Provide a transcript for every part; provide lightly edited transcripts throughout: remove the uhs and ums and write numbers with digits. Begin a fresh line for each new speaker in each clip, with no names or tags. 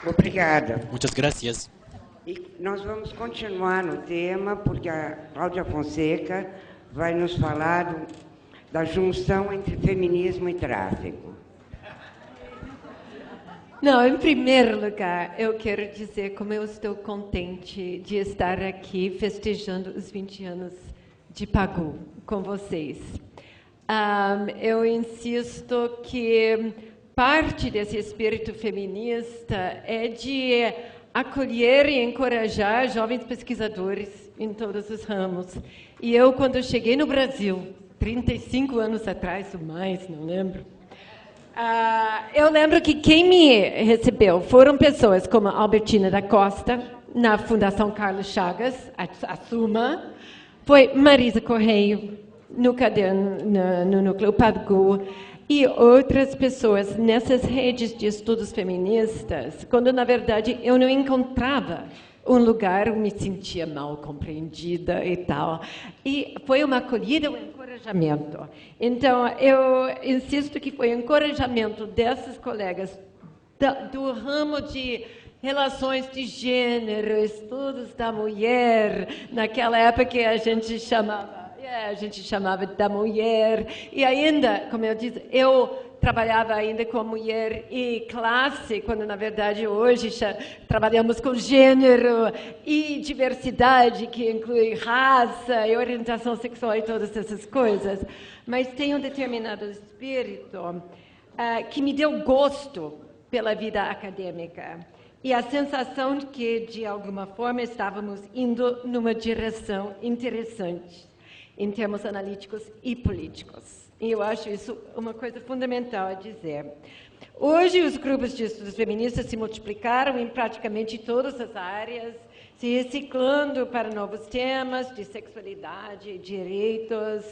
Obrigada.
Muchas gracias.
E nós vamos continuar no tema, porque a Cláudia Fonseca vai nos falar da junção entre feminismo e tráfico.
Não, em primeiro lugar, eu quero dizer como eu estou contente de estar aqui festejando os 20 anos de Pagu com vocês. Eu insisto que parte desse espírito feminista é de acolher e encorajar jovens pesquisadores em todos os ramos. E eu, quando cheguei no Brasil, 35 anos atrás, ou mais, não lembro, eu lembro que quem me recebeu foram pessoas como Albertina da Costa, na Fundação Carlos Chagas, a Suma, foi Marisa Correio, no Núcleo Pagu, e outras pessoas nessas redes de estudos feministas, quando, na verdade, eu não encontrava um lugar, eu me sentia mal compreendida e tal. E foi uma acolhida, um encorajamento. Então, eu insisto que foi um encorajamento dessas colegas do ramo de relações de gênero, estudos da mulher, naquela época que a gente chamava da mulher, e ainda, como eu disse, eu trabalhava ainda com mulher e classe, quando na verdade hoje trabalhamos com gênero e diversidade, que inclui raça e orientação sexual e todas essas coisas, mas tem um determinado espírito que me deu gosto pela vida acadêmica. E a sensação de que, de alguma forma, estávamos indo numa direção interessante, em termos analíticos e políticos. E eu acho isso uma coisa fundamental a dizer. Hoje, os grupos de estudos feministas se multiplicaram em praticamente todas as áreas, se reciclando para novos temas de sexualidade e direitos.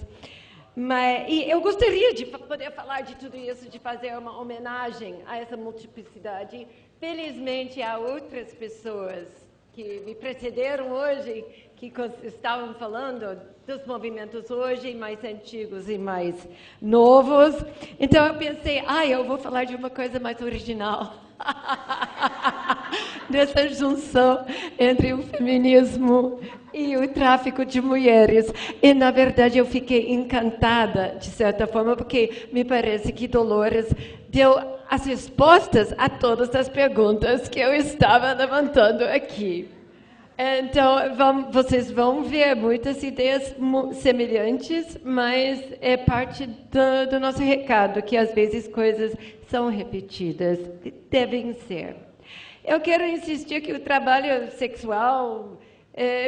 E eu gostaria de poder falar de tudo isso, de fazer uma homenagem a essa multiplicidade. Felizmente, há outras pessoas que me precederam hoje, que estavam falando dos movimentos hoje, mais antigos e mais novos. Então, eu pensei, eu vou falar de uma coisa mais original. Dessa junção entre o feminismo e o tráfico de mulheres. E, na verdade, eu fiquei encantada, de certa forma, porque me parece que Dolores deu as respostas a todas as perguntas que eu estava levantando aqui. Então, vocês vão ver muitas ideias semelhantes, mas é parte do nosso recado, que às vezes coisas são repetidas, devem ser. Eu quero insistir que o trabalho sexual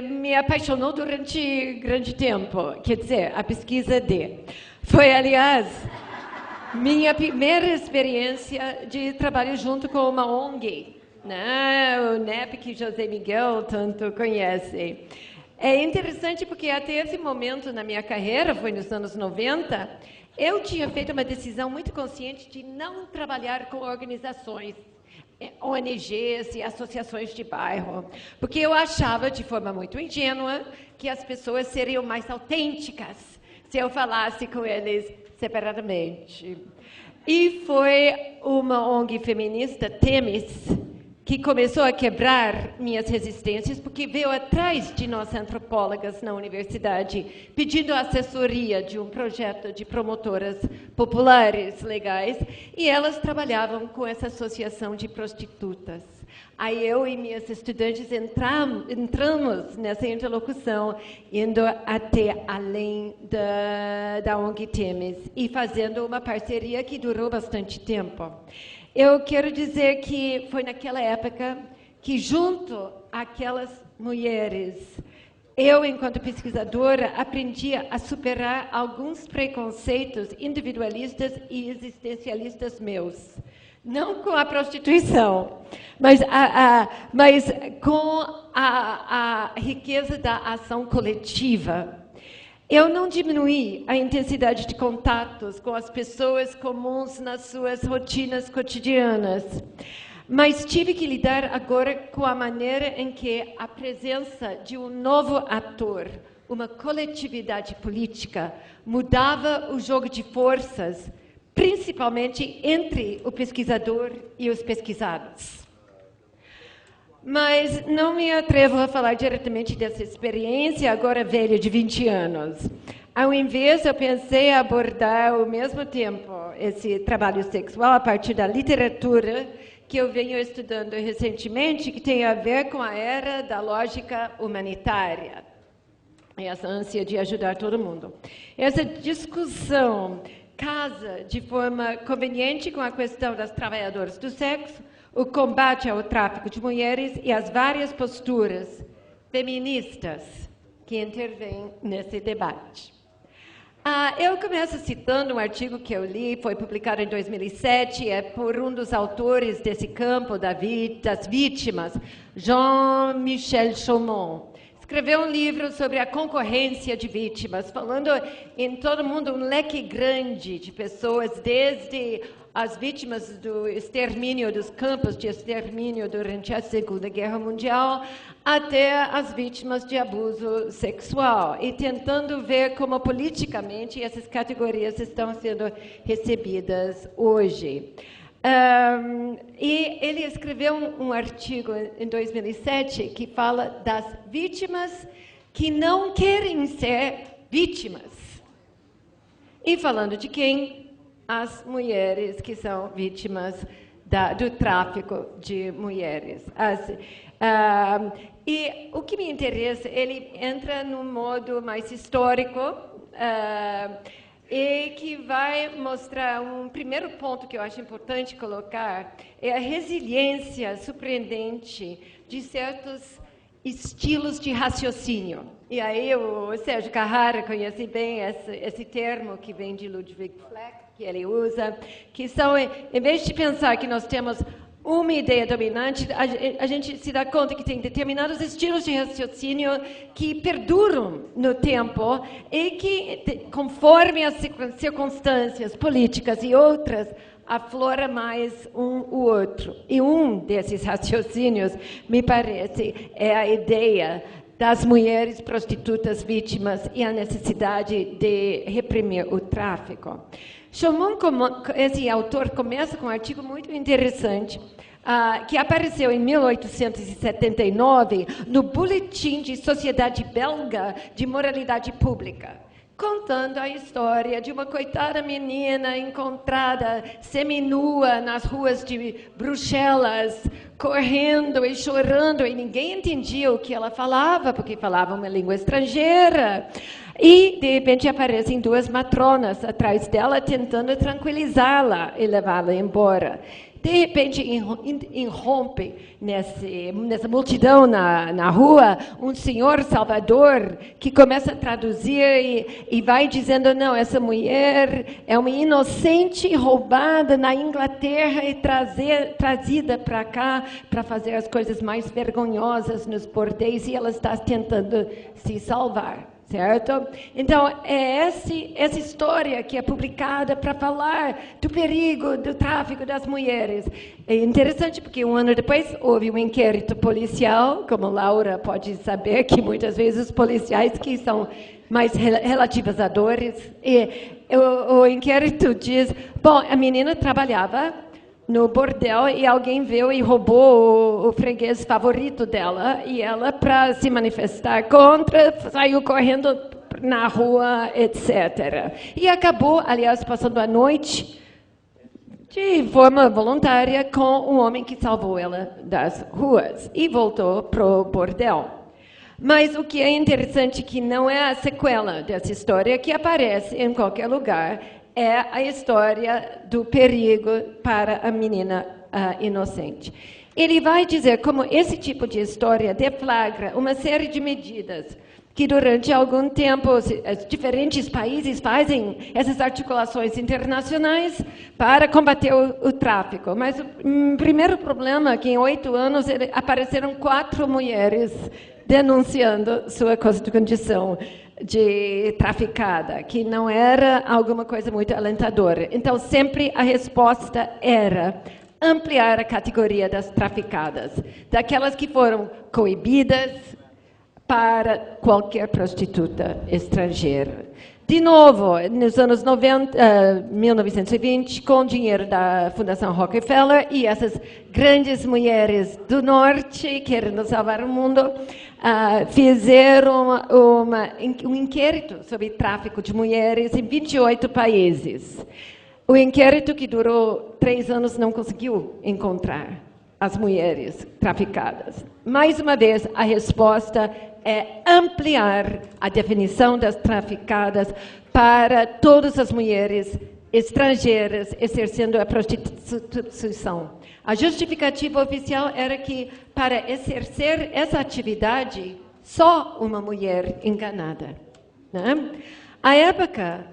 me apaixonou durante grande tempo, quer dizer, a pesquisa foi, aliás, minha primeira experiência de trabalho junto com uma ONG, o NEP, que José Miguel tanto conhece. É interessante porque até esse momento na minha carreira, foi nos anos 90, eu tinha feito uma decisão muito consciente de não trabalhar com organizações, ONGs e associações de bairro, porque eu achava, de forma muito ingênua, que as pessoas seriam mais autênticas se eu falasse com eles separadamente. E foi uma ONG feminista, Temis, que começou a quebrar minhas resistências, porque veio atrás de nós antropólogas na universidade, pedindo assessoria de um projeto de promotoras populares legais, e elas trabalhavam com essa associação de prostitutas. Aí eu e minhas estudantes entramos nessa interlocução, indo até além da ONG Temis, e fazendo uma parceria que durou bastante tempo. Eu quero dizer que foi naquela época que, junto àquelas mulheres, eu, enquanto pesquisadora, aprendi a superar alguns preconceitos individualistas e existencialistas meus. Não com a prostituição, mas com a riqueza da ação coletiva. Eu não diminuí a intensidade de contatos com as pessoas comuns nas suas rotinas cotidianas, mas tive que lidar agora com a maneira em que a presença de um novo ator, uma coletividade política, mudava o jogo de forças, principalmente entre o pesquisador e os pesquisados. Mas não me atrevo a falar diretamente dessa experiência, agora velha, de 20 anos. Ao invés, eu pensei abordar ao mesmo tempo esse trabalho sexual a partir da literatura que eu venho estudando recentemente, que tem a ver com a era da lógica humanitária. Essa ânsia de ajudar todo mundo. Essa discussão casa de forma conveniente com a questão das trabalhadoras do sexo, o combate ao tráfico de mulheres e as várias posturas feministas que intervêm nesse debate. Eu começo citando um artigo que eu li, foi publicado em 2007, é por um dos autores desse campo das vítimas, Jean-Michel Chaumont. Escreveu um livro sobre a concorrência de vítimas, falando em todo mundo um leque grande de pessoas, desde as vítimas do extermínio, dos campos de extermínio durante a Segunda Guerra Mundial, até as vítimas de abuso sexual, e tentando ver como politicamente essas categorias estão sendo recebidas hoje. E ele escreveu um artigo em 2007 que fala das vítimas que não querem ser vítimas. E falando de quem? As mulheres que são vítimas do tráfico de mulheres. E o que me interessa, ele entra num modo mais histórico, e que vai mostrar um primeiro ponto que eu acho importante colocar, é a resiliência surpreendente de certos estilos de raciocínio. E aí o Sérgio Carrara conhece bem esse termo que vem de Ludwig Fleck, que ele usa, que são, em vez de pensar que nós temos uma ideia dominante, a gente se dá conta que tem determinados estilos de raciocínio que perduram no tempo e que, conforme as circunstâncias políticas e outras, aflora mais o outro. E um desses raciocínios, me parece, é a ideia das mulheres prostitutas vítimas e a necessidade de reprimir o tráfico. Chaumont, esse autor, começa com um artigo muito interessante, que apareceu em 1879 no Boletim de Sociedade Belga de Moralidade Pública, contando a história de uma coitada menina encontrada seminua nas ruas de Bruxelas, correndo e chorando, e ninguém entendia o que ela falava, porque falava uma língua estrangeira. E, de repente, aparecem duas matronas atrás dela, tentando tranquilizá-la e levá-la embora. De repente, irrompe nessa multidão na rua um senhor Salvador que começa a traduzir e vai dizendo, não, essa mulher é uma inocente roubada na Inglaterra e trazida para cá para fazer as coisas mais vergonhosas nos bordéis, e ela está tentando se salvar. Certo? Então, é essa história que é publicada para falar do perigo do tráfico das mulheres. É interessante porque um ano depois houve um inquérito policial, como Laura pode saber, que muitas vezes os policiais que são mais relativizadores, e o inquérito diz, bom, a menina trabalhava no bordel e alguém veio e roubou o freguês favorito dela, e ela, para se manifestar contra, saiu correndo na rua, etc. E acabou, aliás, passando a noite de forma voluntária com um homem que salvou ela das ruas e voltou para o bordel. Mas o que é interessante, que não é a sequela dessa história que aparece em qualquer lugar, é a história do perigo para a menina inocente. Ele vai dizer como esse tipo de história deflagra uma série de medidas que durante algum tempo os diferentes países fazem essas articulações internacionais para combater o tráfico. Mas o primeiro problema é que em 8 anos apareceram 4 mulheres denunciando sua condição de traficada, que não era alguma coisa muito alentadora. Então, sempre a resposta era ampliar a categoria das traficadas, daquelas que foram coibidas para qualquer prostituta estrangeira. De novo, nos anos 1920, com dinheiro da Fundação Rockefeller e essas grandes mulheres do norte querendo salvar o mundo, fizeram um inquérito sobre tráfico de mulheres em 28 países. O inquérito, que durou 3 anos, não conseguiu encontrar as mulheres traficadas. Mais uma vez, a resposta é ampliar a definição das traficadas para todas as mulheres estrangeiras exercendo a prostituição. A justificativa oficial era que, para exercer essa atividade, só uma mulher enganada. Né? À época,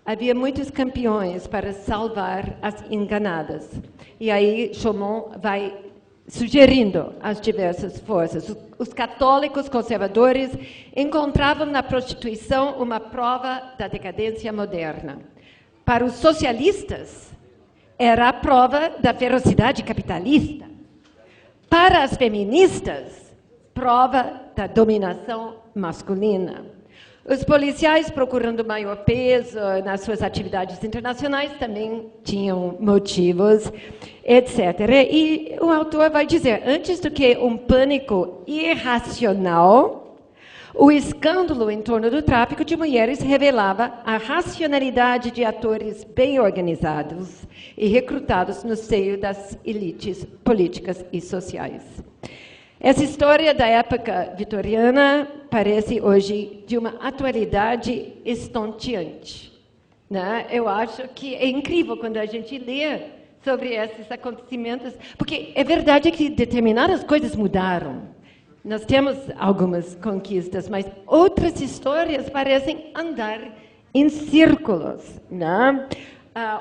havia muitos campeões para salvar as enganadas. E aí, Chaumont vai sugerindo as diversas forças. Os católicos conservadores encontravam na prostituição uma prova da decadência moderna. Para os socialistas, era a prova da ferocidade capitalista. Para as feministas, prova da dominação masculina. Os policiais, procurando maior peso nas suas atividades internacionais, também tinham motivos, etc. E o autor vai dizer, antes do que um pânico irracional, o escândalo em torno do tráfico de mulheres revelava a racionalidade de atores bem organizados e recrutados no seio das elites políticas e sociais. Essa história da época vitoriana parece hoje de uma atualidade estonteante. Né? Eu acho que é incrível quando a gente lê sobre esses acontecimentos, porque é verdade que determinadas coisas mudaram. Nós temos algumas conquistas, mas outras histórias parecem andar em círculos. Né?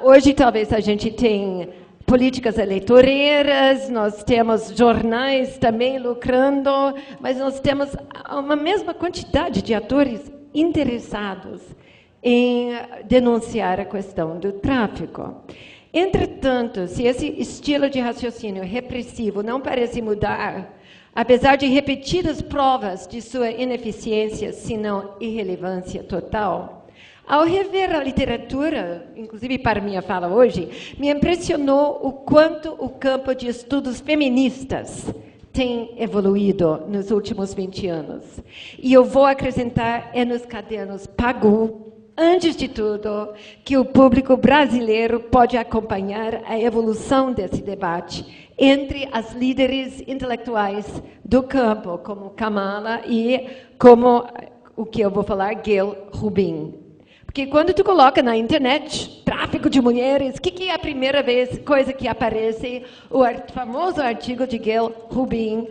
Hoje talvez a gente tenha políticas eleitoreiras, nós temos jornais também lucrando, mas nós temos uma mesma quantidade de atores interessados em denunciar a questão do tráfico. Entretanto, se esse estilo de raciocínio repressivo não parece mudar, apesar de repetidas provas de sua ineficiência, se não irrelevância total, ao rever a literatura, inclusive para minha fala hoje, me impressionou o quanto o campo de estudos feministas tem evoluído nos últimos 20 anos. E eu vou acrescentar nos cadernos Pagou, antes de tudo, que o público brasileiro pode acompanhar a evolução desse debate entre as líderes intelectuais do campo, como Kamala e como o que eu vou falar, Gayle Rubin. Porque quando tu coloca na internet tráfico de mulheres, o que é a primeira coisa que aparece? O famoso artigo de Gayle Rubin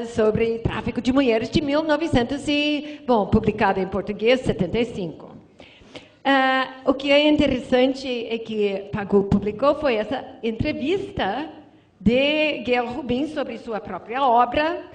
sobre tráfico de mulheres de 1900 publicado em português, 75. O que é interessante é que Pagou publicou foi essa entrevista de Gayle Rubin sobre sua própria obra,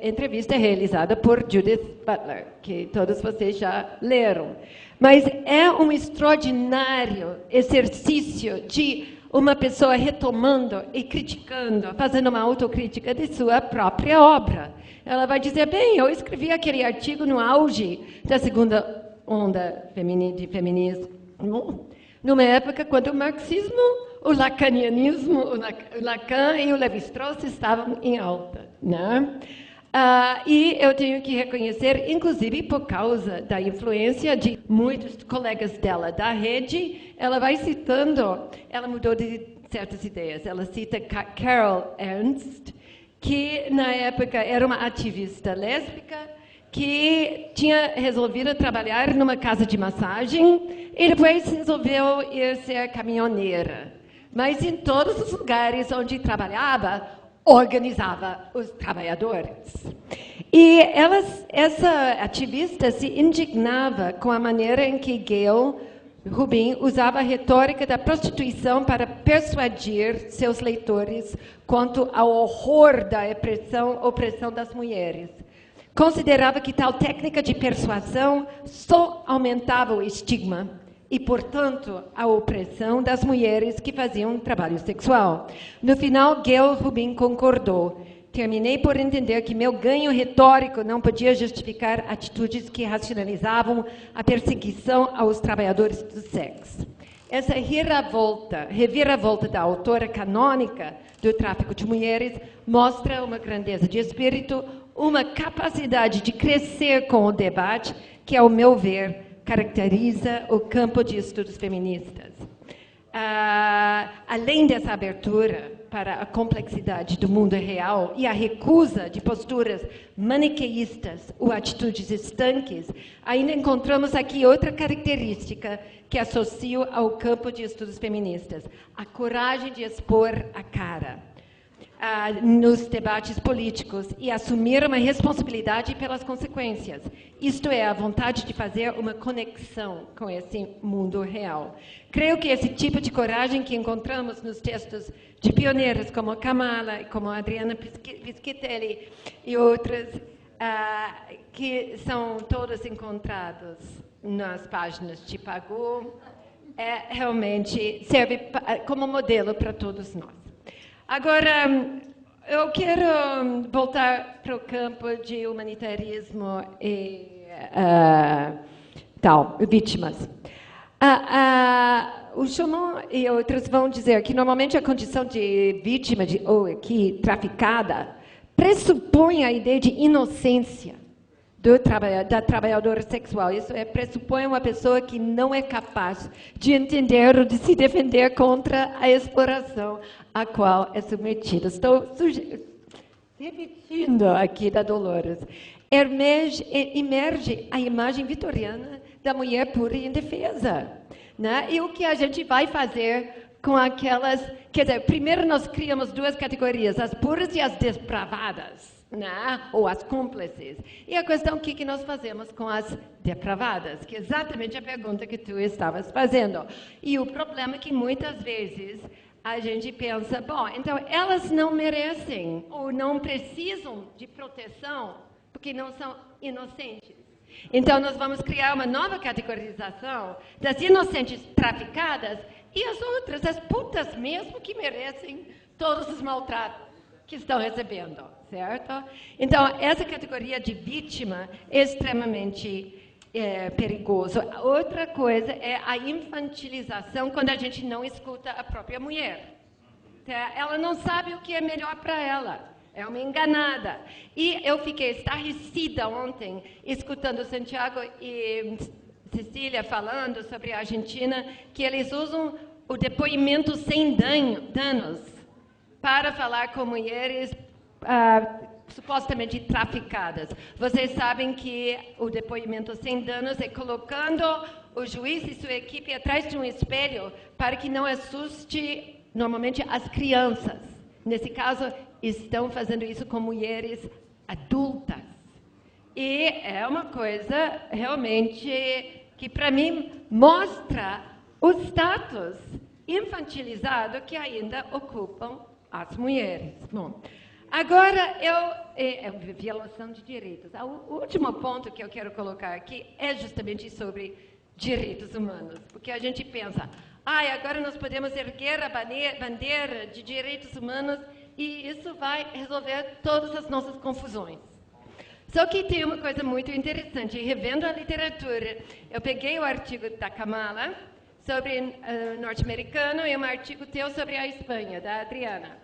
entrevista realizada por Judith Butler, que todos vocês já leram. Mas é um extraordinário exercício de uma pessoa retomando e criticando, fazendo uma autocrítica de sua própria obra. Ela vai dizer, bem, eu escrevi aquele artigo no auge da segunda onda de feminismo, numa época quando o marxismo, o lacanianismo, o Lacan e o Lévi-Strauss estavam em alta. Né? E eu tenho que reconhecer, inclusive por causa da influência de muitos colegas dela da rede, ela vai citando, ela mudou de certas ideias, ela cita Carol Ernst, que na época era uma ativista lésbica, que tinha resolvido trabalhar numa casa de massagem e depois resolveu ir ser caminhoneira. Mas em todos os lugares onde trabalhava, organizava os trabalhadores. E essa ativista se indignava com a maneira em que Gayle Rubin usava a retórica da prostituição para persuadir seus leitores quanto ao horror da opressão das mulheres. Considerava que tal técnica de persuasão só aumentava o estigma e, portanto, a opressão das mulheres que faziam trabalho sexual. No final, Gayle Rubin concordou terminei por entender que meu ganho retórico não podia justificar atitudes que racionalizavam a perseguição aos trabalhadores do sexo. Essa reviravolta da autora canônica do tráfico de mulheres mostra uma grandeza de espírito, uma capacidade de crescer com o debate que, ao meu ver, caracteriza o campo de estudos feministas. Além dessa abertura para a complexidade do mundo real e a recusa de posturas maniqueístas ou atitudes estanques, ainda encontramos aqui outra característica que associo ao campo de estudos feministas: a coragem de expor a cara nos debates políticos e assumir uma responsabilidade pelas consequências. Isto é, a vontade de fazer uma conexão com esse mundo real. Creio que esse tipo de coragem que encontramos nos textos de pioneiras como Kamala, como Adriana Piscitelli e outras, que são todos encontrados nas páginas de Pagou, realmente serve como modelo para todos nós. Agora, eu quero voltar para o campo de humanitarismo e vítimas. O Schumann e outros vão dizer que normalmente a condição de vítima ou aqui traficada pressupõe a ideia de inocência da trabalhadora sexual. Isso pressupõe uma pessoa que não é capaz de entender ou de se defender contra a exploração a qual é submetida. Estou repetindo aqui da Dolores. Emerge a imagem vitoriana da mulher pura e indefesa. Né? E o que a gente vai fazer com aquelas... Quer dizer, primeiro nós criamos duas categorias, as puras e as depravadas. Né? Ou as cúmplices. E a questão, o que nós fazemos com as depravadas? Que é exatamente a pergunta que tu estavas fazendo. E o problema é que muitas vezes a gente pensa, bom, então elas não merecem ou não precisam de proteção porque não são inocentes. Então nós vamos criar uma nova categorização das inocentes traficadas e as outras, as putas mesmo, que merecem todos os maltratos que estão recebendo, certo? Então, essa categoria de vítima é extremamente perigoso. Outra coisa é a infantilização quando a gente não escuta a própria mulher. Ela não sabe o que é melhor para ela. É uma enganada. E eu fiquei estarrecida ontem, escutando Santiago e Cecília falando sobre a Argentina, que eles usam o depoimento sem danos para falar com mulheres supostamente traficadas. Vocês sabem que o depoimento sem danos é colocando o juiz e sua equipe atrás de um espelho para que não assuste, normalmente, as crianças. Nesse caso, estão fazendo isso com mulheres adultas. E é uma coisa, realmente, que, para mim, mostra o status infantilizado que ainda ocupam as mulheres. Bom, agora, violação de direitos. O último ponto que eu quero colocar aqui é justamente sobre direitos humanos. Porque a gente pensa, agora nós podemos erguer a bandeira de direitos humanos e isso vai resolver todas as nossas confusões. Só que tem uma coisa muito interessante. Revendo a literatura, eu peguei o artigo da Kamala sobre norte-americano e um artigo teu sobre a Espanha, da Adriana.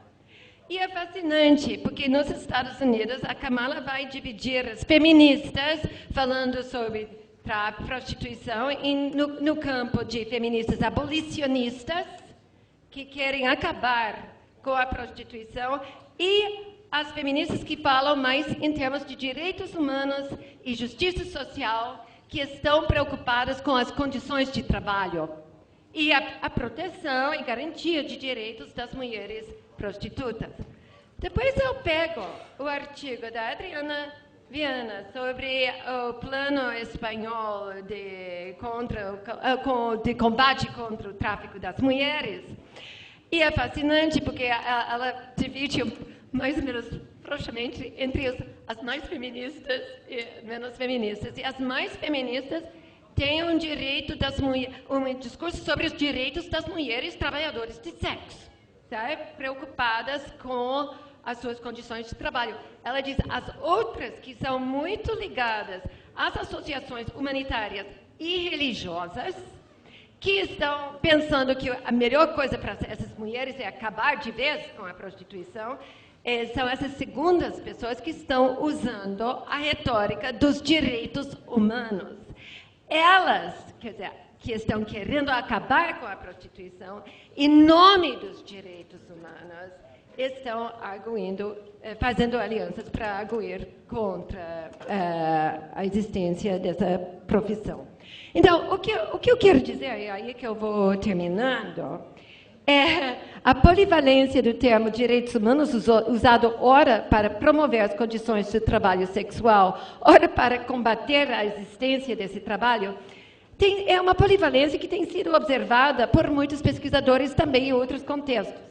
E é fascinante, porque nos Estados Unidos a Kamala vai dividir as feministas falando sobre prostituição no campo de feministas abolicionistas, que querem acabar com a prostituição, e as feministas que falam mais em termos de direitos humanos e justiça social, que estão preocupadas com as condições de trabalho e a proteção e garantia de direitos das mulheres prostitutas. Depois eu pego o artigo da Adriana Viana sobre o plano espanhol de combate contra o tráfico das mulheres. E é fascinante porque ela divide mais ou menos frouxamente entre as mais feministas e menos feministas. E as mais feministas têm um direito das mulheres, um discurso sobre os direitos das mulheres trabalhadoras de sexo, sabe? Preocupadas com as suas condições de trabalho. Ela diz, as outras que são muito ligadas às associações humanitárias e religiosas, que estão pensando que a melhor coisa para essas mulheres é acabar de vez com a prostituição, são essas segundas pessoas que estão usando a retórica dos direitos humanos. Elas, quer dizer, que estão querendo acabar com a prostituição, em nome dos direitos humanos, estão arguindo, fazendo alianças para arguir contra a existência dessa profissão. Então, o que eu quero dizer, e aí que eu vou terminando, é a polivalência do termo direitos humanos, usado ora para promover as condições de trabalho sexual, ora para combater a existência desse trabalho, é uma polivalência que tem sido observada por muitos pesquisadores também em outros contextos.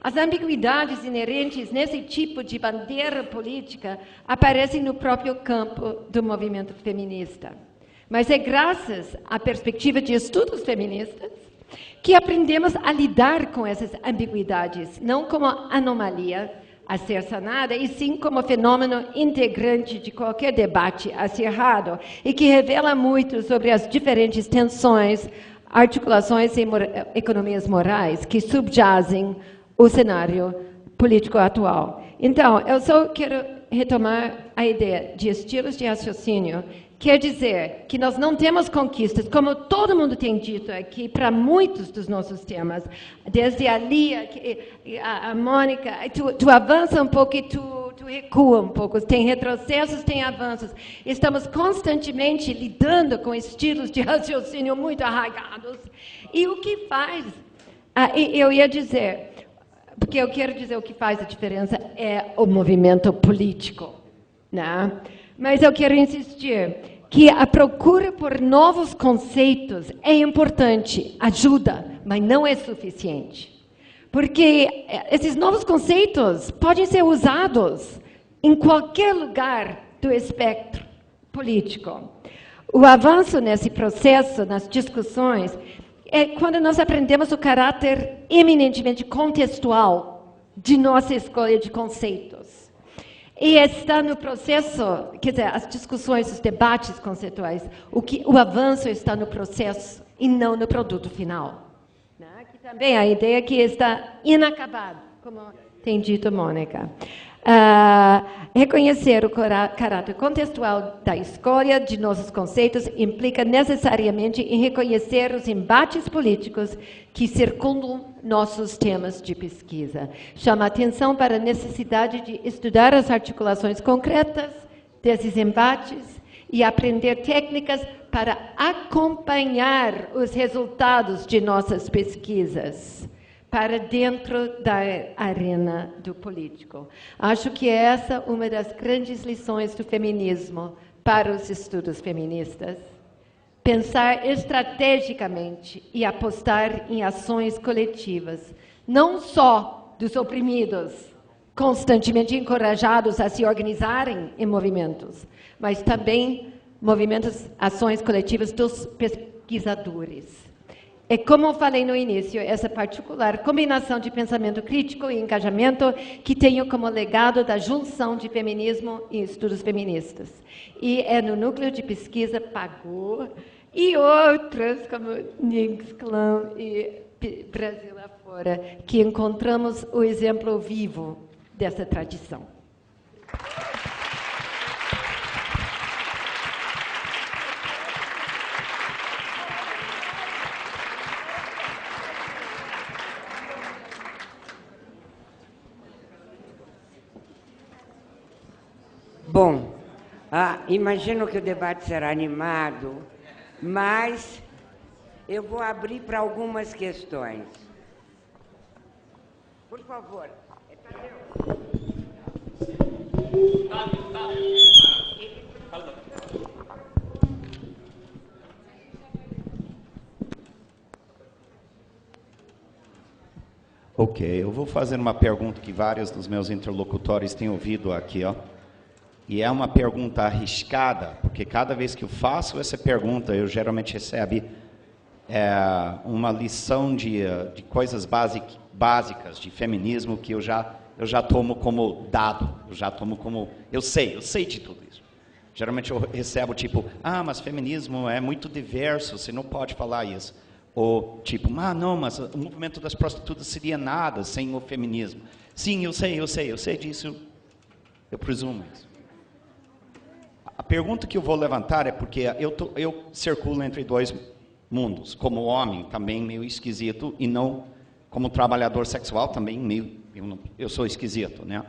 As ambiguidades inerentes nesse tipo de bandeira política aparecem no próprio campo do movimento feminista. Mas é graças à perspectiva de estudos feministas que aprendemos a lidar com essas ambiguidades, não como anomalia a ser sanada, e sim como fenômeno integrante de qualquer debate acirrado, e que revela muito sobre as diferentes tensões, articulações e economias morais que subjazem o cenário político atual. Então, eu só quero retomar a ideia de estilos de raciocínio. Quer dizer que nós não temos conquistas, como todo mundo tem dito aqui, para muitos dos nossos temas. Desde a Lia, a Mônica, tu avança um pouco e tu recua um pouco. Tem retrocessos, tem avanços. Estamos constantemente lidando com estilos de raciocínio muito arraigados. E o que faz... eu ia dizer... Porque eu quero dizer o que faz a diferença é o movimento político, né? Mas eu quero insistir que a procura por novos conceitos é importante, ajuda, mas não é suficiente. Porque esses novos conceitos podem ser usados em qualquer lugar do espectro político. O avanço nesse processo, nas discussões, é quando nós aprendemos o caráter eminentemente contextual de nossa escolha de conceitos. E está no processo, quer dizer, as discussões, os debates conceituais, o avanço está no processo e não no produto final. Né? Que também a ideia que está inacabado, como tem dito Mônica. Reconhecer o caráter contextual da escolha de nossos conceitos implica necessariamente em reconhecer os embates políticos que circundam nossos temas de pesquisa. Chama atenção para a necessidade de estudar as articulações concretas desses embates e aprender técnicas para acompanhar os resultados de nossas pesquisas para dentro da arena do político. Acho que essa é uma das grandes lições do feminismo para os estudos feministas. Pensar estrategicamente e apostar em ações coletivas, não só dos oprimidos, constantemente encorajados a se organizarem em movimentos, mas também ações coletivas dos pesquisadores. É como eu falei no início, essa particular combinação de pensamento crítico e engajamento que tenho como legado da junção de feminismo e estudos feministas. E é no núcleo de pesquisa PAGU e outras, como Nix Clan e Brasil afora, que encontramos o exemplo vivo dessa tradição.
Bom, imagino que o debate será animado, mas eu vou abrir para algumas questões. Por favor.
Ok, eu vou fazer uma pergunta que vários dos meus interlocutores têm ouvido aqui, ó. E é uma pergunta arriscada, porque cada vez que eu faço essa pergunta, eu geralmente recebo uma lição de coisas básicas de feminismo que eu já eu já tomo como dado, eu já tomo como... Eu sei de tudo isso. Geralmente eu recebo tipo, mas feminismo é muito diverso, você não pode falar isso. Ou tipo, não, mas o movimento das prostitutas seria nada sem o feminismo. Sim, eu sei disso, eu presumo isso. A pergunta que eu vou levantar é porque eu circulo entre dois mundos, como homem também meio esquisito e não como trabalhador sexual também meio, eu sou esquisito, né?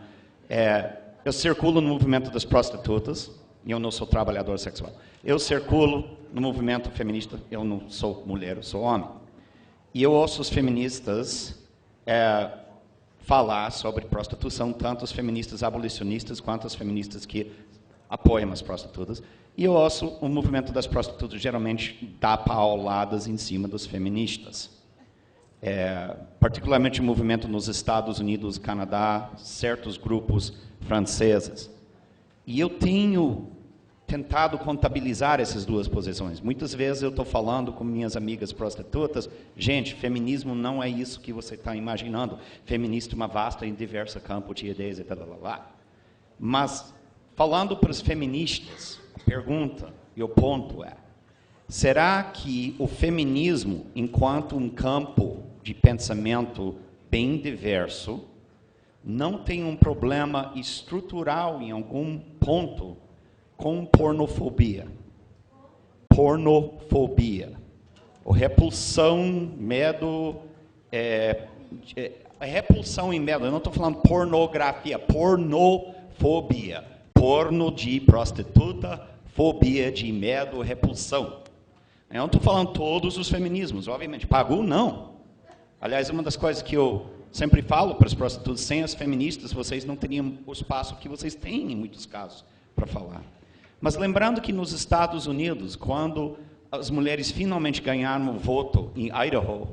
Eu circulo no movimento das prostitutas e eu não sou trabalhador sexual. Eu circulo no movimento feminista, eu não sou mulher, eu sou homem. E eu ouço os feministas falar sobre prostituição, tanto os feministas abolicionistas quanto os feministas que apoiam as prostitutas. E eu ouço o movimento das prostitutas geralmente dar pauladas em cima dos feministas. Particularmente o movimento nos Estados Unidos, Canadá, certos grupos franceses. E eu tenho tentado contabilizar essas duas posições. Muitas vezes eu estou falando com minhas amigas prostitutas, gente, feminismo não é isso que você está imaginando. Feminista é uma vasta e diversa campo de ideias e tal. Mas, falando para os feministas, a pergunta e o ponto é, será que o feminismo, enquanto um campo de pensamento bem diverso, não tem um problema estrutural em algum ponto com pornofobia? Pornofobia. Ou repulsão, medo... repulsão e medo. Eu não estou falando pornografia. Pornofobia. Porno de prostituta, fobia de medo, repulsão. Eu não estou falando todos os feminismos, obviamente. Pagu, não. Aliás, uma das coisas que eu sempre falo para as prostitutas, sem as feministas, vocês não teriam o espaço que vocês têm, em muitos casos, para falar. Mas lembrando que nos Estados Unidos, quando as mulheres finalmente ganharam o voto em Idaho,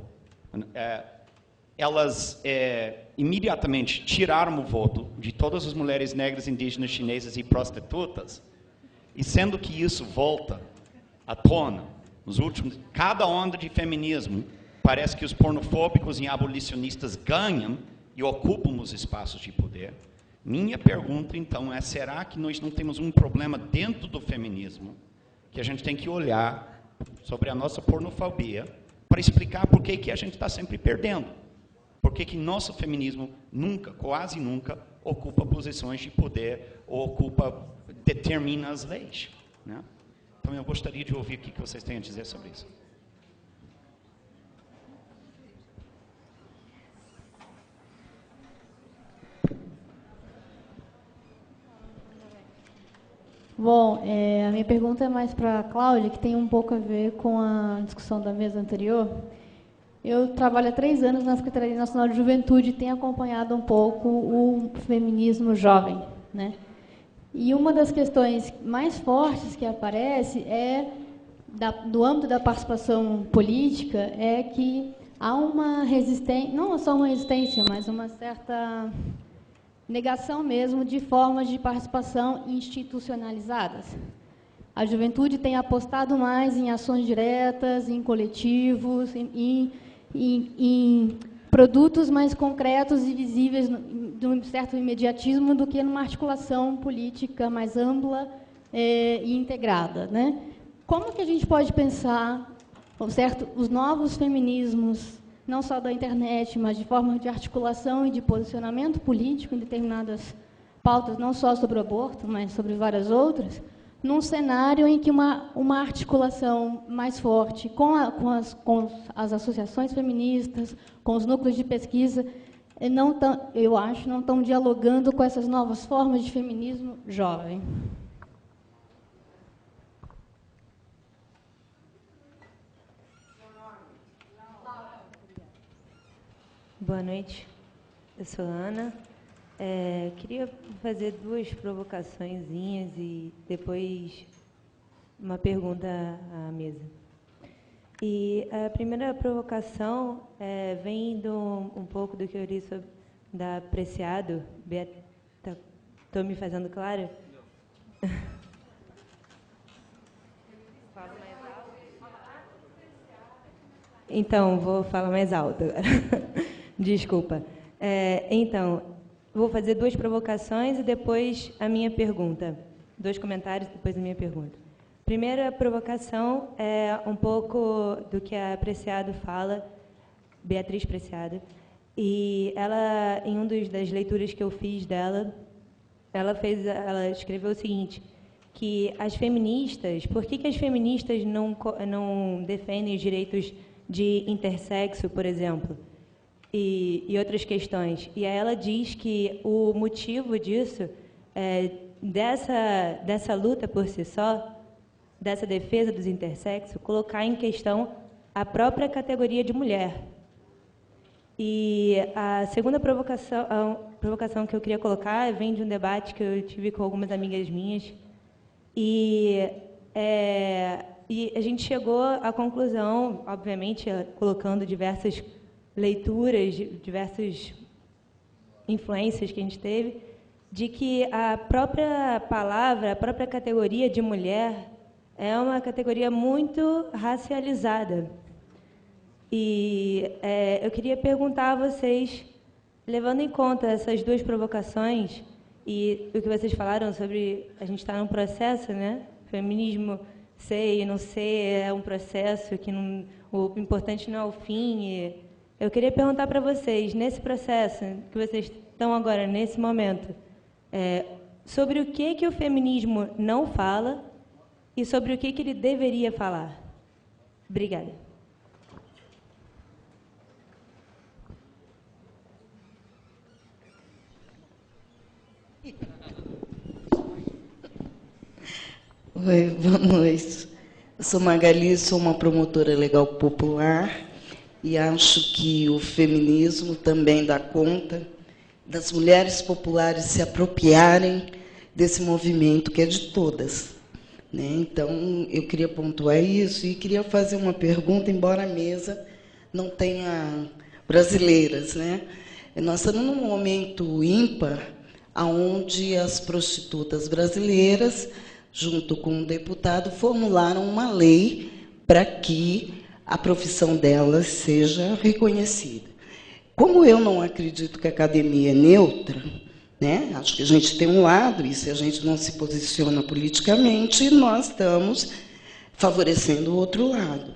elas imediatamente tiraram o voto de todas as mulheres negras, indígenas, chinesas e prostitutas, e sendo que isso volta à tona, cada onda de feminismo, parece que os pornofóbicos e abolicionistas ganham e ocupam os espaços de poder. Minha pergunta, então, é, será que nós não temos um problema dentro do feminismo que a gente tem que olhar sobre a nossa pornofobia para explicar por que a gente está sempre perdendo? Por que nosso feminismo nunca, quase nunca, ocupa posições de poder ou determina as leis, né? Então, eu gostaria de ouvir o que vocês têm a dizer sobre isso.
Bom, a minha pergunta é mais para a Cláudia, que tem um pouco a ver com a discussão da mesa anterior. Eu trabalho há 3 anos na Secretaria Nacional de Juventude e tenho acompanhado um pouco o feminismo jovem, né? E uma das questões mais fortes que aparece do âmbito da participação política é que há uma resistência, não só uma resistência, mas uma certa negação mesmo de formas de participação institucionalizadas. A juventude tem apostado mais em ações diretas, em coletivos, em produtos mais concretos e visíveis de um certo imediatismo do que numa articulação política mais ampla e integrada, né? Como que a gente pode pensar os novos feminismos, não só da internet, mas de forma de articulação e de posicionamento político em determinadas pautas, não só sobre o aborto, mas sobre várias outras, num cenário em que uma articulação mais forte com as associações feministas, com os núcleos de pesquisa, eu acho, não estão dialogando com essas novas formas de feminismo jovem.
Boa noite, eu sou Ana. Queria fazer 2 provocaçõezinhas e depois uma pergunta à mesa. E a primeira provocação vem um pouco do que eu li da Preciado. Estou me fazendo clara? Não. Falo mais alto? Então, vou falar mais alto agora. Desculpa. Então, vou fazer 2 provocações e depois a minha pergunta. 2 comentários, depois a minha pergunta. Primeira provocação é um pouco do que a Preciado fala, Beatriz Preciado, e ela, em das leituras que eu fiz dela, ela escreveu o seguinte, que as feministas, por que as feministas não defendem os direitos de intersexo, por exemplo, e outras questões? E aí ela diz que o motivo disso, dessa luta por si só, dessa defesa dos intersexos, colocar em questão a própria categoria de mulher. E a segunda provocação que eu queria colocar vem de um debate que eu tive com algumas amigas minhas, e a gente chegou à conclusão, obviamente, colocando diversas leituras, diversas influências que a gente teve, de que a própria palavra, a própria categoria de mulher é uma categoria muito racializada. E eu queria perguntar a vocês, levando em conta essas 2 provocações e o que vocês falaram sobre a gente estar num processo, né? Feminismo ser e não ser é um processo que não, o importante não é o fim. E eu queria perguntar para vocês, nesse processo que vocês estão agora, nesse momento, sobre o que o feminismo não fala e sobre o que ele deveria falar. Obrigada.
Oi, boa noite. Eu sou Magali, sou uma promotora legal popular e acho que o feminismo também dá conta das mulheres populares se apropriarem desse movimento que é de todas, né? Então, eu queria pontuar isso e queria fazer uma pergunta, embora a mesa não tenha brasileiras, né? Nós estamos num momento ímpar, onde as prostitutas brasileiras, junto com um deputado, formularam uma lei para que a profissão delas seja reconhecida. Como eu não acredito que a academia é neutra, né? Acho que a gente tem um lado, e se a gente não se posiciona politicamente, nós estamos favorecendo o outro lado,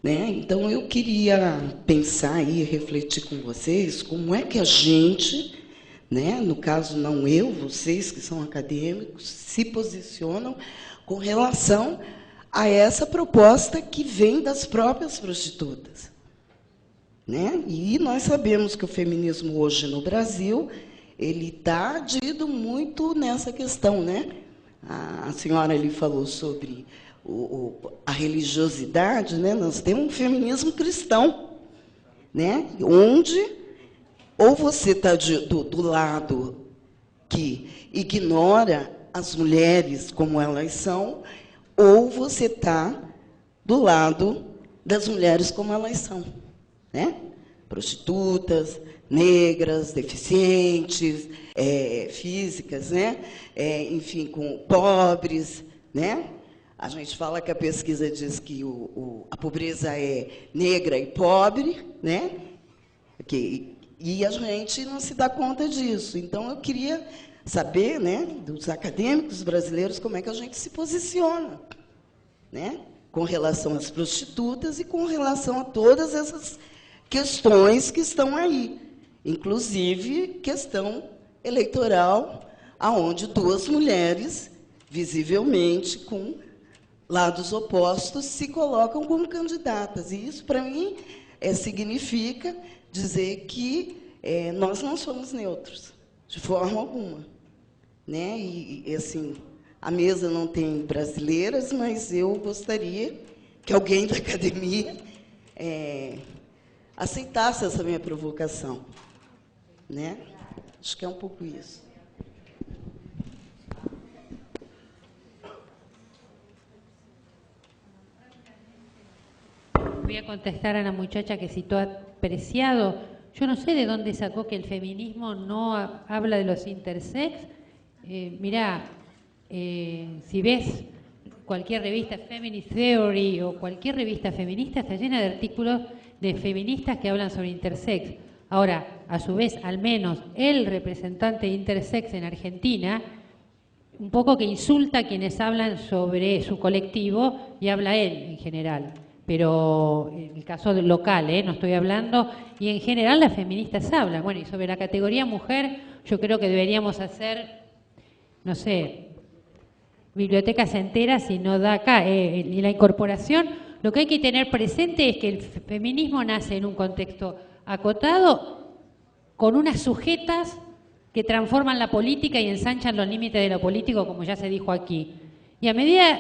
né? Então, eu queria pensar e refletir com vocês como é que a gente, né, no caso não eu, vocês que são acadêmicos, se posicionam com relação a essa proposta que vem das próprias prostitutas, né? E nós sabemos que o feminismo hoje no Brasil ele está adido muito nessa questão, né? A senhora ali falou sobre a religiosidade, né? Nós temos um feminismo cristão, né? Onde ou você está do lado que ignora as mulheres como elas são, ou você está do lado das mulheres como elas são, né? Prostitutas, negras, deficientes, físicas, né? Enfim, com pobres, né? A gente fala que a pesquisa diz que a pobreza é negra e pobre, né? E a gente não se dá conta disso. Então, eu queria saber, né, dos acadêmicos brasileiros, como é que a gente se posiciona, né, com relação às prostitutas e com relação a todas essas questões que estão aí, inclusive questão eleitoral, aonde 2 mulheres, visivelmente com lados opostos, se colocam como candidatas. E isso, para mim, significa dizer que nós não somos neutros, de forma alguma, né? E assim, a mesa não tem brasileiras, mas eu gostaria que alguém da academia aceitasse essa minha provocação, né? Acho que é um pouco isso.
Voy a contestar a la muchacha que citó a Preciado. Yo no sé de dónde sacó que el feminismo no habla de los intersex. Mirá, si ves cualquier revista Feminist Theory o cualquier revista feminista, está llena de artículos de feministas que hablan sobre intersex. Ahora, a su vez, al menos el representante intersex en Argentina, un poco que insulta a quienes hablan sobre su colectivo y habla él en general. Pero en el caso local, no estoy hablando, y en general las feministas hablan. Bueno, y sobre la categoría mujer, yo creo que deberíamos hacer, no sé, bibliotecas enteras y no da acá. Y la incorporación, lo que hay que tener presente es que el feminismo nace en un contexto acotado, con unas sujetas que transforman la política y ensanchan los límites de lo político, como ya se dijo aquí. Y a medida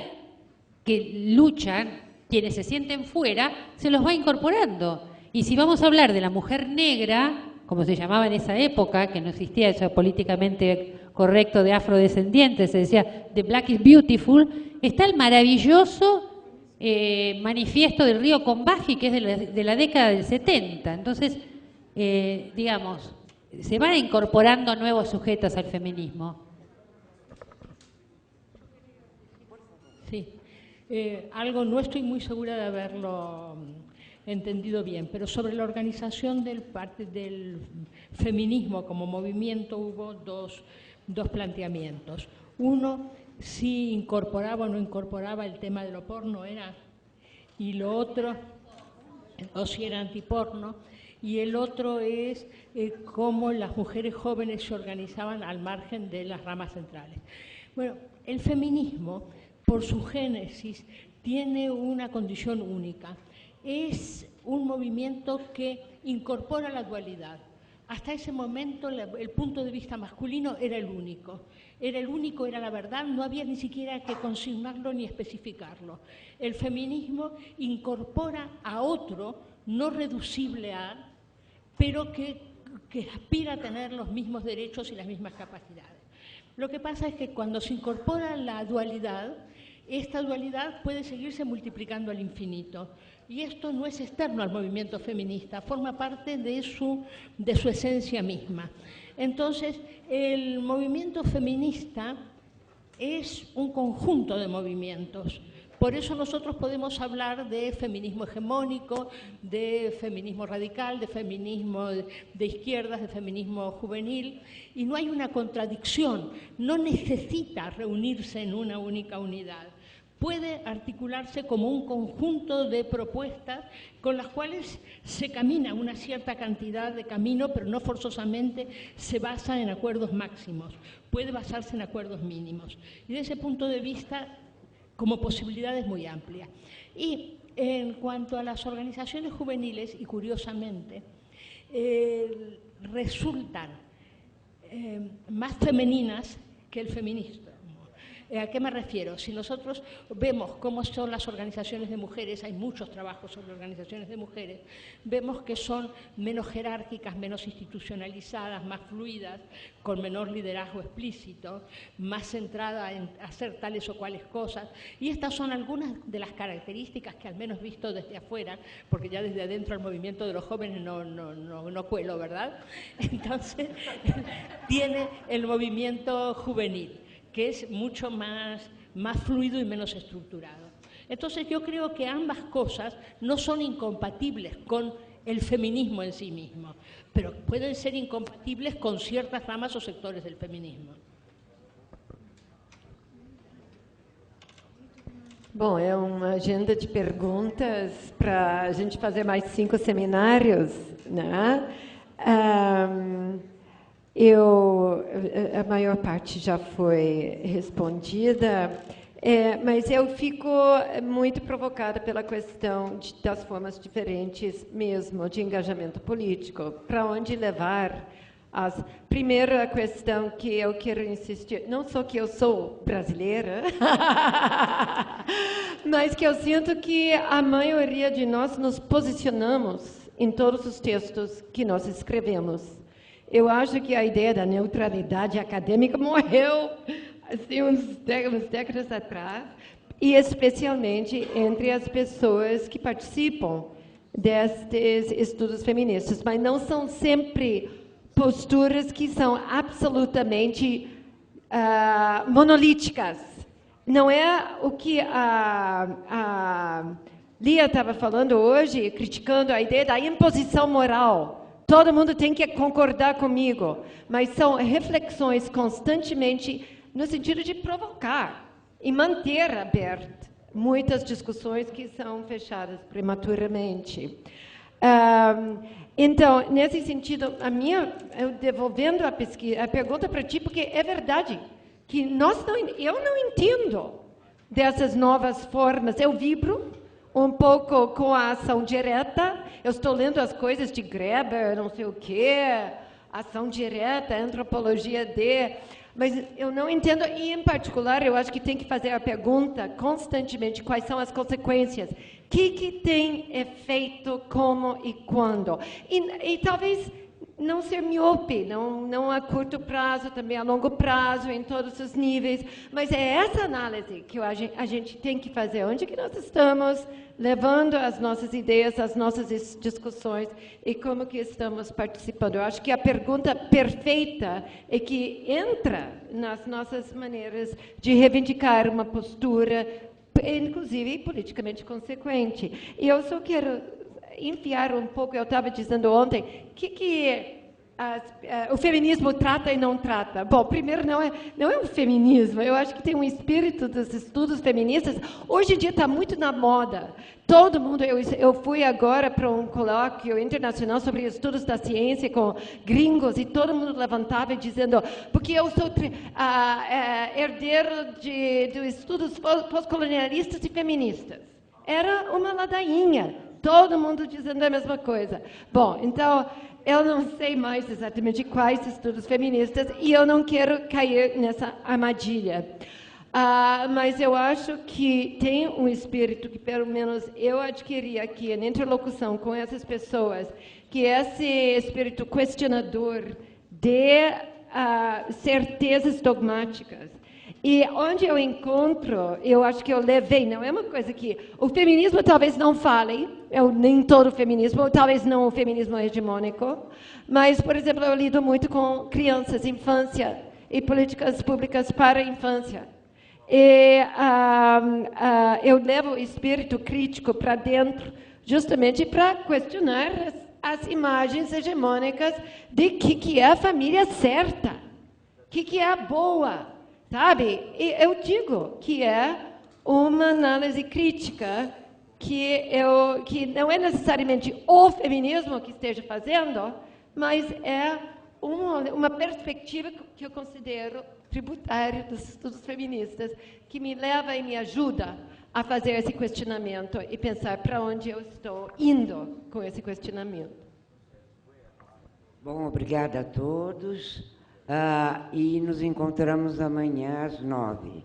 que luchan, quienes se sienten fuera, se los va incorporando. Y si vamos a hablar de la mujer negra, como se llamaba en esa época, que no existía eso políticamente correcto de afrodescendientes, se decía The Black is Beautiful, está el maravilloso manifiesto del río Combahee, que es de la década del 70. Entonces, digamos, se van incorporando nuevos sujetos al feminismo.
Sí. Algo no estoy muy segura de haberlo entendido bien, pero sobre la organización del feminismo como movimiento hubo dos planteamientos. Uno, si incorporaba o no incorporaba el tema de lo porno, y lo otro, o si era antiporno, y el otro es cómo las mujeres jóvenes se organizaban al margen de las ramas centrales. Bueno, el feminismo, por su génesis, tiene una condición única. Es un movimiento que incorpora la dualidad. Hasta ese momento el punto de vista masculino era el único. Era la verdad, no había ni siquiera que consignarlo ni especificarlo. El feminismo incorpora a otro, no reducible a, pero que aspira a tener los mismos derechos y las mismas capacidades. Lo que pasa es que cuando se incorpora la dualidad, esta dualidad puede seguirse multiplicando al infinito. Y esto no es externo al movimiento feminista, forma parte de su esencia misma. Entonces, el movimiento feminista es un conjunto de movimientos. Por eso nosotros podemos hablar de feminismo hegemónico, de feminismo radical, de feminismo de izquierdas, de feminismo juvenil, y no hay una contradicción, no necesita reunirse en una única unidad. Puede articularse como un conjunto de propuestas con las cuales se camina una cierta cantidad de camino, pero no forzosamente se basa en acuerdos máximos, puede basarse en acuerdos mínimos. Y desde ese punto de vista, como posibilidad es muy amplia. Y en cuanto a las organizaciones juveniles, y curiosamente, resultan más femeninas que el feminismo. ¿A qué me refiero? Si nosotros vemos cómo son las organizaciones de mujeres, hay muchos trabajos sobre organizaciones de mujeres, vemos que son menos jerárquicas, menos institucionalizadas, más fluidas, con menor liderazgo explícito, más centrada en hacer tales o cuales cosas. Y estas son algunas de las características que, al menos visto desde afuera, porque ya desde adentro el movimiento de los jóvenes no cuelo, ¿verdad? Entonces, tiene el movimiento juvenil, que es mucho más fluido y menos estructurado. Entonces yo creo que ambas cosas no son incompatibles con el feminismo en sí mismo, pero pueden ser incompatibles con ciertas ramas o sectores del feminismo.
Bom, é uma agenda de perguntas para a gente fazer mais 5 seminários, né? A maior parte já foi respondida, mas eu fico muito provocada pela questão das formas diferentes mesmo de engajamento político. Para onde levar primeira questão que eu quero insistir, não só que eu sou brasileira, mas que eu sinto que a maioria de nós nos posicionamos em todos os textos que nós escrevemos. Eu acho que a ideia da neutralidade acadêmica morreu assim, umas décadas atrás, e especialmente entre as pessoas que participam destes estudos feministas, mas não são sempre posturas que são absolutamente monolíticas. Não é o que a Lia estava falando hoje, criticando a ideia da imposição moral. todo mundo tem que concordar comigo, mas são reflexões constantemente no sentido de provocar e manter aberto muitas discussões que são fechadas prematuramente. Então, nesse sentido, eu devolvendo a pergunta para ti, porque é verdade que eu não entendo dessas novas formas. Eu vibro um pouco com a ação direta. Eu estou lendo as coisas de Greber, não sei o quê, ação direta, antropologia mas eu não entendo, e em particular eu acho que tem que fazer a pergunta constantemente, quais são as consequências, o que tem efeito, como e quando. E talvez não ser miope, não a curto prazo, também a longo prazo, em todos os níveis, mas é essa análise que a gente tem que fazer. Onde que nós estamos levando as nossas ideias, as nossas discussões e como que estamos participando. Eu acho que a pergunta perfeita é que entra nas nossas maneiras de reivindicar uma postura, inclusive politicamente consequente. E eu só quero enfiar um pouco, eu estava dizendo ontem, o feminismo trata e não trata. Bom, primeiro, não é um feminismo, eu acho que tem um espírito dos estudos feministas. Hoje em dia está muito na moda. Todo mundo, eu fui agora para um colóquio internacional sobre estudos da ciência com gringos e todo mundo levantava dizendo, porque eu sou herdeiro de estudos pós-colonialistas e feministas. Era uma ladainha. Todo mundo dizendo a mesma coisa. Bom, então, eu não sei mais exatamente quais estudos feministas e eu não quero cair nessa armadilha. Mas eu acho que tem um espírito que, pelo menos, eu adquiri aqui na interlocução com essas pessoas, que é esse espírito questionador de certezas dogmáticas. E onde eu encontro, eu acho que eu levei, não é uma coisa que o feminismo talvez não fale, nem todo o feminismo, ou talvez não o feminismo hegemônico, mas, por exemplo, eu lido muito com crianças, infância e políticas públicas para a infância. E eu levo o espírito crítico para dentro, justamente para questionar as imagens hegemônicas de que é a família certa, que é a boa. Sabe? E eu digo que é uma análise crítica que não é necessariamente o feminismo que esteja fazendo, mas é uma perspectiva que eu considero tributária dos estudos feministas, que me leva e me ajuda a fazer esse questionamento e pensar para onde eu estou indo com esse questionamento.
Bom, obrigada a todos. E nos encontramos amanhã às 9h.